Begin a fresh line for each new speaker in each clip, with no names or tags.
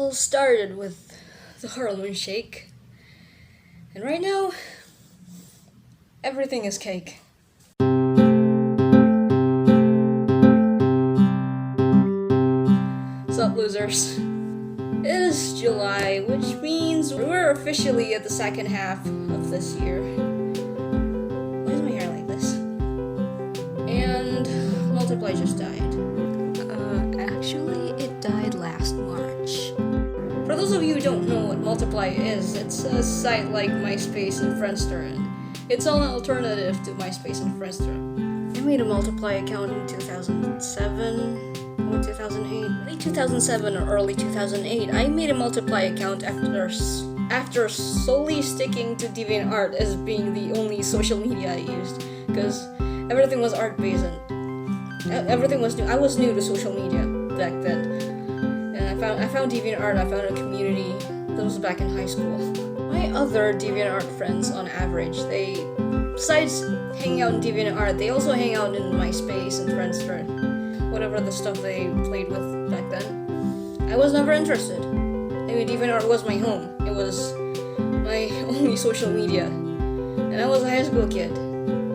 all started with the Harlem Shake, and right now, everything is cake. Sup, losers? It is July, which means we're officially at the second half of this year. Why is my hair like this? And Multiply just died.
Actually, it died last March.
For those of you who don't know what Multiply is, it's a site like MySpace and Friendster, and it's an alternative to MySpace and Friendster. I made a Multiply account in 2007 or 2008. Late 2007 or early 2008, I made a Multiply account after solely sticking to DeviantArt as being the only social media I used, because everything was art-based and everything was new. I was new to social media back then. And I found DeviantArt, I found a community. That was back in high school. My other DeviantArt friends, on average, besides hanging out in DeviantArt, they also hang out in MySpace and Friendster, whatever the stuff they played with back then. I was never interested. I mean, DeviantArt was my home. It was my only social media. And I was a high school kid.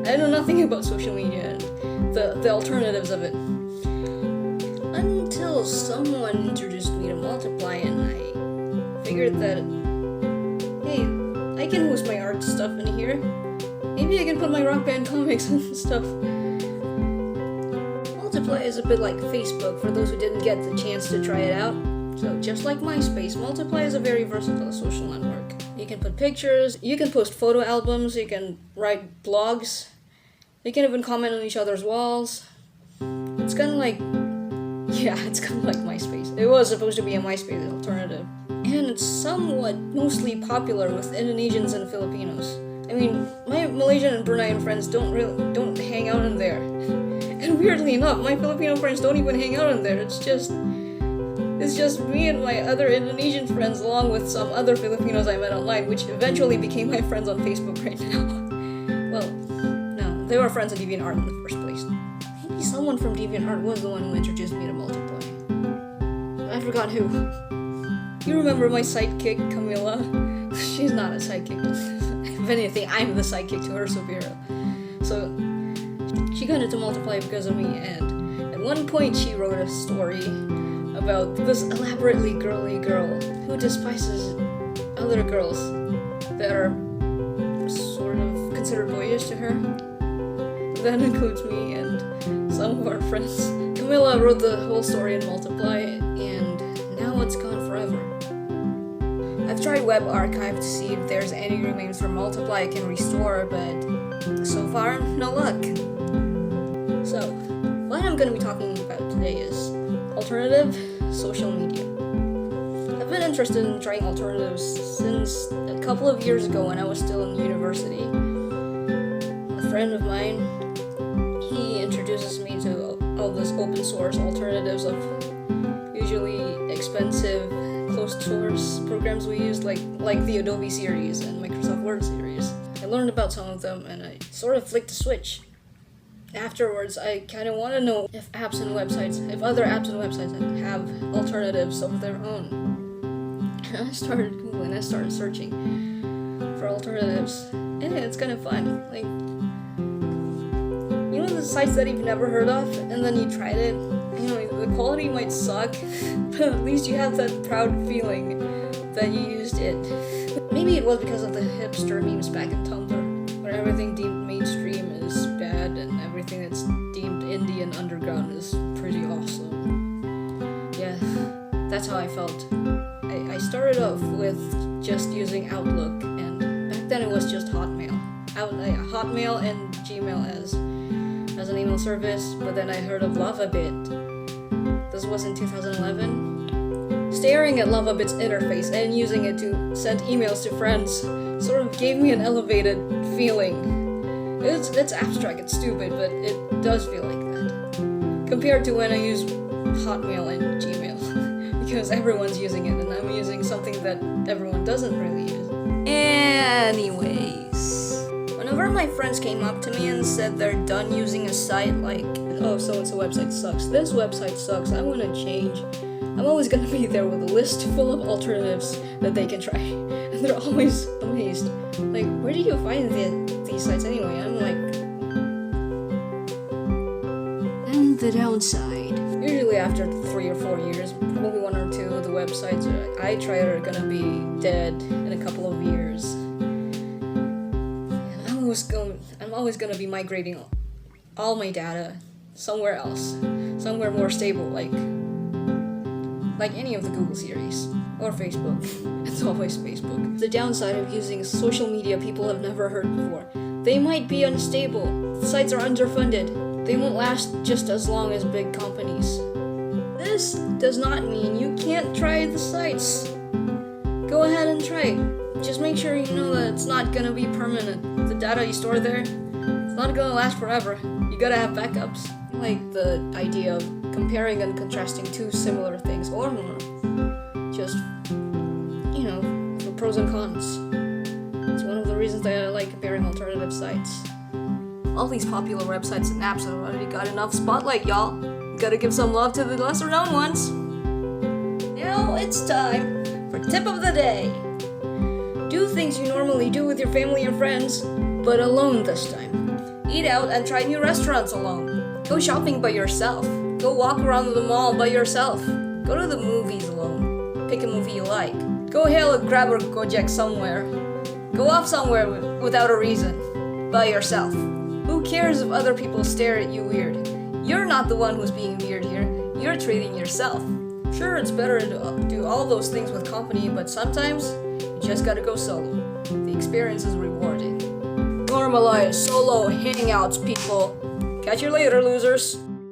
I know nothing about social media and the alternatives of it. Until someone introduced me to Multiply, and I figured that, hey, I can host my art stuff in here. Maybe I can put my Rock Band comics and stuff. Multiply is a bit like Facebook for those who didn't get the chance to try it out. So just like MySpace, Multiply is a very versatile social network. You can put pictures, you can post photo albums, you can write blogs, you can even comment on each other's walls. It's kind of like MySpace. It was supposed to be a MySpace alternative. And it's somewhat mostly popular with Indonesians and Filipinos. I mean, my Malaysian and Bruneian friends don't hang out in there. And weirdly enough, my Filipino friends don't even hang out in there. It's just me and my other Indonesian friends, along with some other Filipinos I met online, which eventually became my friends on Facebook right now. Well, no, they were friends on DeviantArt in the first place. Maybe someone from DeviantArt was the one who introduced me to Multiply. I forgot who. You remember my sidekick, Camilla? She's not a sidekick. If anything, I'm the sidekick to her superhero. So, she got into Multiply because of me, and at one point she wrote a story about this elaborately girly girl who despises other girls that are sort of considered boyish to her. That includes me and some of our friends. Camilla wrote the whole story in Multiply, and now it's gone forever. I've tried Web Archive to see if there's any remains from Multiply I can restore, but so far, no luck. So, what I'm going to be talking about today is alternative social media. I've been interested in trying alternatives since a couple of years ago when I was still in university. A friend of mine, he introduces me to all those open source alternatives of usually expensive closed source programs we use, like the Adobe series and Microsoft Word series. I learned about some of them and I sort of flicked the switch. Afterwards, I kind of want to know if other apps and websites have alternatives of their own. I started Googling, I started searching for alternatives, and it's kind of fun. Like, you know the sites that you've never heard of, and then you tried it, you know, the quality might suck, but at least you have that proud feeling that you used it. Maybe it was because of the hipster memes back in Tumblr, where everything deemed mainstream is bad, and everything that's deemed indie and underground is pretty awesome. Yeah, that's how I felt. I started off with just using Outlook, and back then it was just Hotmail. Hotmail and Gmail as an email service, but then I heard of LavaBit. This was in 2011. Staring at LavaBit's interface and using it to send emails to friends sort of gave me an elevated feeling. It's abstract, it's stupid, but it does feel like that. Compared to when I use Hotmail and Gmail, because everyone's using it, and I'm using something that everyone doesn't really use. Anyways, whenever my friends came up to me and said they're done using a site like, oh, so-and-so website sucks, this website sucks, I want to change, I'm always gonna be there with a list full of alternatives that they can try. And they're always amazed. Like, where do you find these sites anyway? I'm like...
And the downside.
Usually after 3 or 4 years, probably 1 or 2 of the websites I try are gonna be dead in a couple of years. And I'm always gonna be migrating all my data somewhere else. Somewhere more stable, like any of the Google series. Or Facebook. It's always Facebook. The downside of using social media people have never heard before. They might be unstable. The sites are underfunded. They won't last just as long as big companies. This does not mean you can't try the sites. Go ahead and try. Just make sure you know that it's not gonna be permanent. The data you store there, it's not gonna last forever. You gotta have backups. I like the idea of comparing and contrasting two similar things, or more. Just, you know, the pros and cons. It's one of the reasons that I like comparing alternative sites. All these popular websites and apps have already got enough spotlight, y'all. Gotta give some love to the lesser known ones. Now it's time for tip of the day. Do things you normally do with your family and friends, but alone this time. Eat out and try new restaurants alone. Go shopping by yourself. Go walk around the mall by yourself. Go to the movies alone. Pick a movie you like. Go hail a Grab or Gojek somewhere. Go off somewhere without a reason. By yourself. Who cares if other people stare at you weird? You're not the one who's being weird here. You're treating yourself. Sure, it's better to do all those things with company, but sometimes you just gotta go solo. The experience is rewarding. Normalize solo hangouts, people. Catch you later, losers.